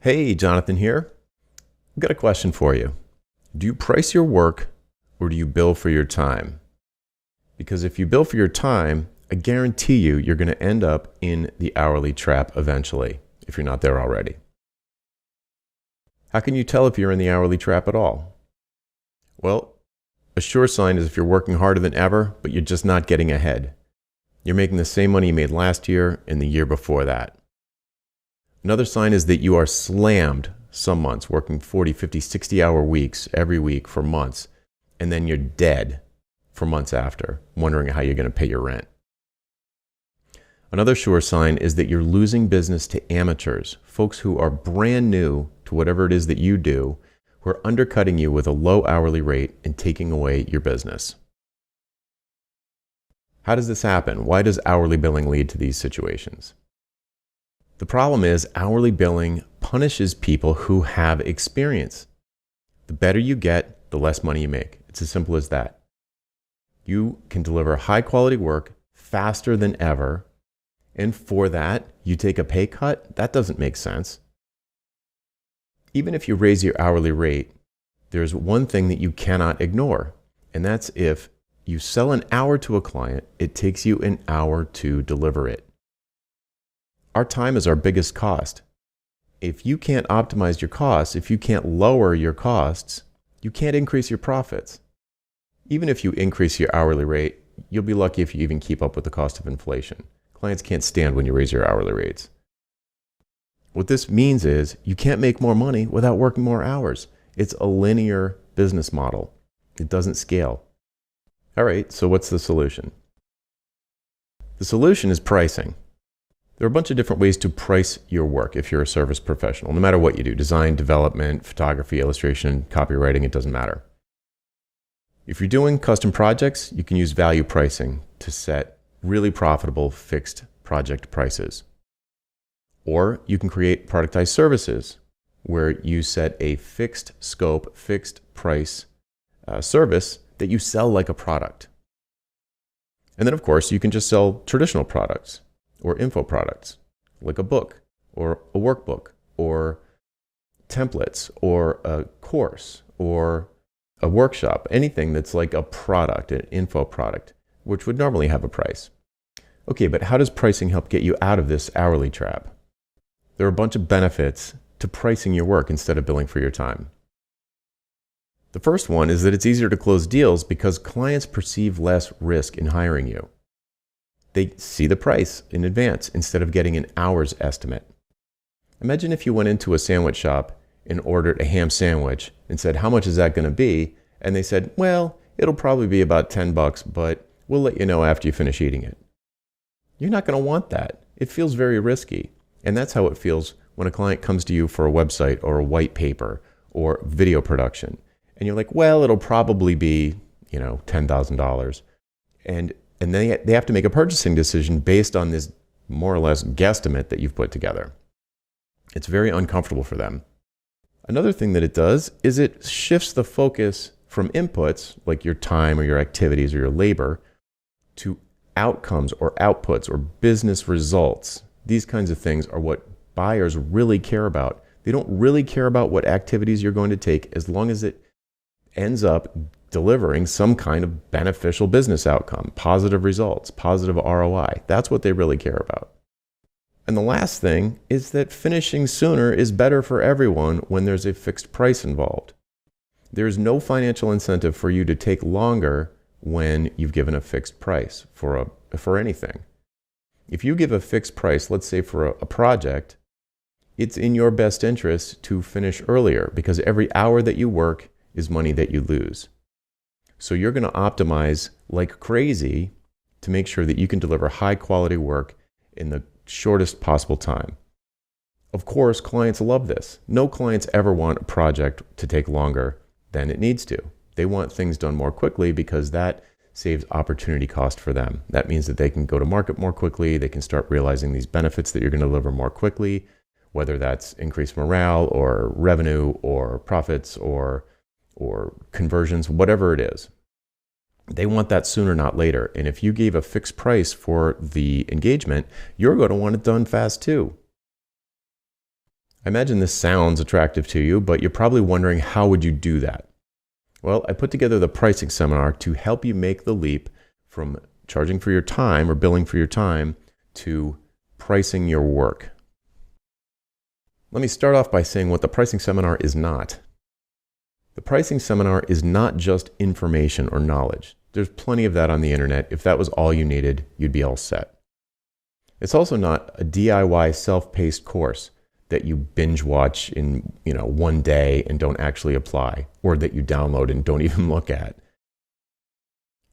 Hey, Jonathan here. I've got a question for you. Do you price your work or do you bill for your time? Because if you bill for your time, I guarantee you're going to end up in the hourly trap eventually, if you're not there already. How can you tell if you're in the hourly trap at all? Well, a sure sign is if you're working harder than ever, but you're just not getting ahead. You're making the same money you made last year and the year before that. Another sign is that you are slammed some months, working 40, 50, 60-hour weeks every week for months, and then you're dead for months after, wondering how you're going to pay your rent. Another sure sign is that you're losing business to amateurs, folks who are brand new to whatever it is that you do, who are undercutting you with a low hourly rate and taking away your business. How does this happen? Why does hourly billing lead to these situations? The problem is hourly billing punishes people who have experience. The better you get, the less money you make. It's as simple as that. You can deliver high quality work faster than ever, and for that, you take a pay cut? That doesn't make sense. Even if you raise your hourly rate, there's one thing that you cannot ignore, and that's if you sell an hour to a client, it takes you an hour to deliver it. Our time is our biggest cost. If you can't optimize your costs, if you can't lower your costs, you can't increase your profits. Even if you increase your hourly rate, you'll be lucky if you even keep up with the cost of inflation. Clients can't stand when you raise your hourly rates. What this means is you can't make more money without working more hours. It's a linear business model. It doesn't scale. All right, so what's the solution? The solution is pricing. There are a bunch of different ways to price your work if you're a service professional, no matter what you do, design, development, photography, illustration, copywriting, it doesn't matter. If you're doing custom projects, you can use value pricing to set really profitable fixed project prices. Or you can create productized services where you set a fixed scope, fixed price service that you sell like a product. And then, of course, you can just sell traditional products or info products, like a book or a workbook or templates or a course or a workshop, anything that's like a product, an info product, which would normally have a price. Okay, but how does pricing help get you out of this hourly trap? There are a bunch of benefits to pricing your work instead of billing for your time. The first one is that it's easier to close deals because clients perceive less risk in hiring you. They see the price in advance instead of getting an hour's estimate. Imagine if you went into a sandwich shop and ordered a ham sandwich and said, "How much is that going to be?" And they said, "Well, it'll probably be about $10, but we'll let you know after you finish eating it." You're not going to want that. It feels very risky. And that's how it feels when a client comes to you for a website or a white paper or video production. And you're like, "Well, it'll probably be, $10,000. And then they have to make a purchasing decision based on this more or less guesstimate that you've put together. It's very uncomfortable for them. Another thing that it does is it shifts the focus from inputs, like your time or your activities or your labor, to outcomes or outputs or business results. These kinds of things are what buyers really care about. They don't really care about what activities you're going to take as long as it ends up delivering some kind of beneficial business outcome, positive results, positive ROI. That's what they really care about. And the last thing is that finishing sooner is better for everyone when there's a fixed price involved. There is no financial incentive for you to take longer when you've given a fixed price for anything. If you give a fixed price, let's say for a project, it's in your best interest to finish earlier because every hour that you work is money that you lose. So you're going to optimize like crazy to make sure that you can deliver high quality work in the shortest possible time. Of course, clients love this. No clients ever want a project to take longer than it needs to. They want things done more quickly because that saves opportunity cost for them. That means that they can go to market more quickly. They can start realizing these benefits that you're going to deliver more quickly, whether that's increased morale or revenue or profits or conversions, whatever it is. They want that sooner, not later. And if you gave a fixed price for the engagement, you're going to want it done fast too. I imagine this sounds attractive to you, but you're probably wondering, how would you do that? Well, I put together the pricing seminar to help you make the leap from charging for your time or billing for your time to pricing your work. Let me start off by saying what the pricing seminar is not. The pricing seminar is not just information or knowledge. There's plenty of that on the internet. If that was all you needed, you'd be all set. It's also not a DIY self-paced course that you binge watch in, one day and don't actually apply, or that you download and don't even look at.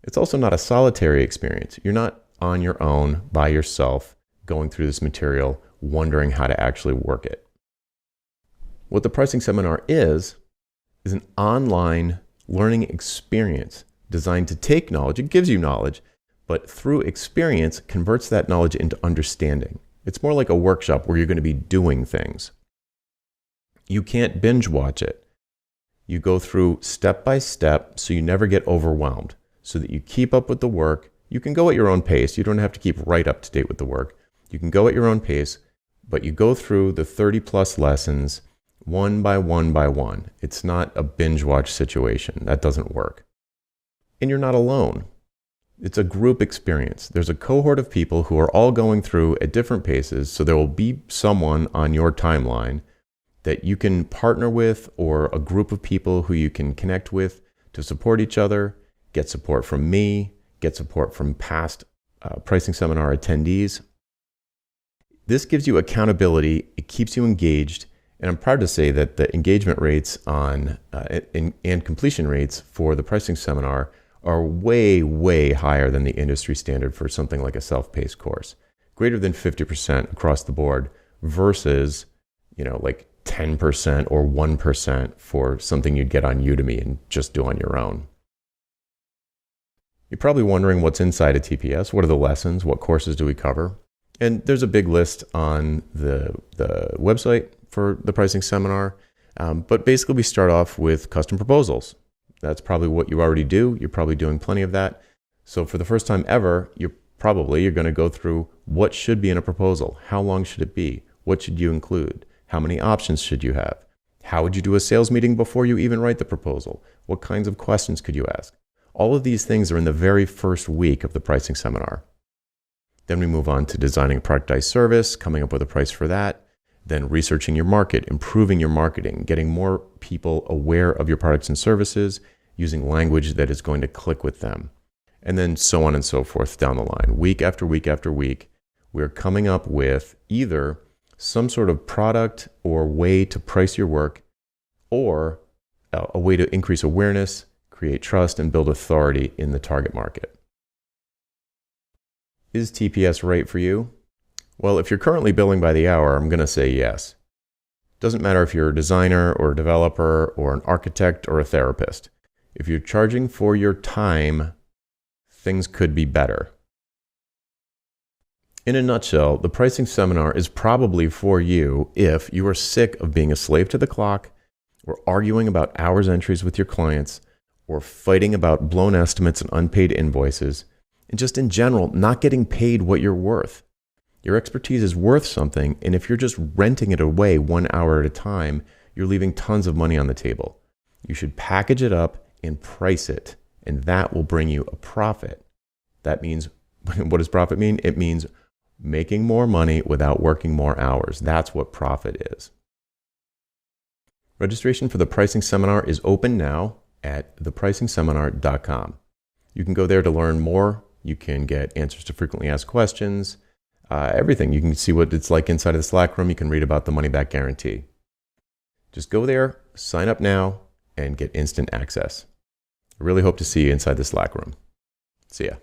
It's also not a solitary experience. You're not on your own by yourself going through this material, wondering how to actually work it. What the pricing seminar is an online learning experience designed to take knowledge. It gives you knowledge, but through experience, converts that knowledge into understanding. It's more like a workshop where you're going to be doing things. You can't binge watch it. You go through step by step so you never get overwhelmed, so that you keep up with the work. You can go at your own pace. You don't have to keep right up to date with the work. You can go at your own pace, but you go through the 30 plus lessons one by one by one. It's not a binge watch situation. That doesn't work. And you're not alone. It's a group experience. There's a cohort of people who are all going through at different paces, so there will be someone on your timeline that you can partner with, or a group of people who you can connect with to support each other, get support from me, get support from past pricing seminar attendees. This gives you accountability, it keeps you engaged, and I'm proud to say that the engagement rates on and completion rates for the pricing seminar are way, way higher than the industry standard for something like a self-paced course. Greater than 50% across the board versus, like 10% or 1% for something you'd get on Udemy and just do on your own. You're probably wondering what's inside a TPS. What are the lessons? What courses do we cover? And there's a big list on the website for the pricing seminar. But basically we start off with custom proposals. That's probably what you already do. You're probably doing plenty of that. So for the first time ever, you're going to go through what should be in a proposal. How long should it be? What should you include? How many options should you have? How would you do a sales meeting before you even write the proposal? What kinds of questions could you ask? All of these things are in the very first week of the pricing seminar. Then we move on to designing a productized service, coming up with a price for that, then researching your market, improving your marketing, getting more people aware of your products and services, using language that is going to click with them, and then so on and so forth down the line. Week after week after week, we're coming up with either some sort of product or way to price your work, or a way to increase awareness, create trust, and build authority in the target market. Is TPS right for you? Well, if you're currently billing by the hour, I'm going to say yes. Doesn't matter if you're a designer or a developer or an architect or a therapist. If you're charging for your time, things could be better. In a nutshell, the pricing seminar is probably for you if you are sick of being a slave to the clock, or arguing about hours entries with your clients, or fighting about blown estimates and unpaid invoices, and just in general, not getting paid what you're worth. Your expertise is worth something, and if you're just renting it away 1 hour at a time, you're leaving tons of money on the table. You should package it up and price it, and that will bring you a profit. That means, what does profit mean? It means making more money without working more hours. That's what profit is. Registration for the pricing seminar is open now at thepricingseminar.com. You can go there to learn more. You can get answers to frequently asked questions, everything. You can see what it's like inside of the Slack room. You can read about the money back guarantee. Just go there, sign up now, and get instant access. I really hope to see you inside the Slack room. See ya.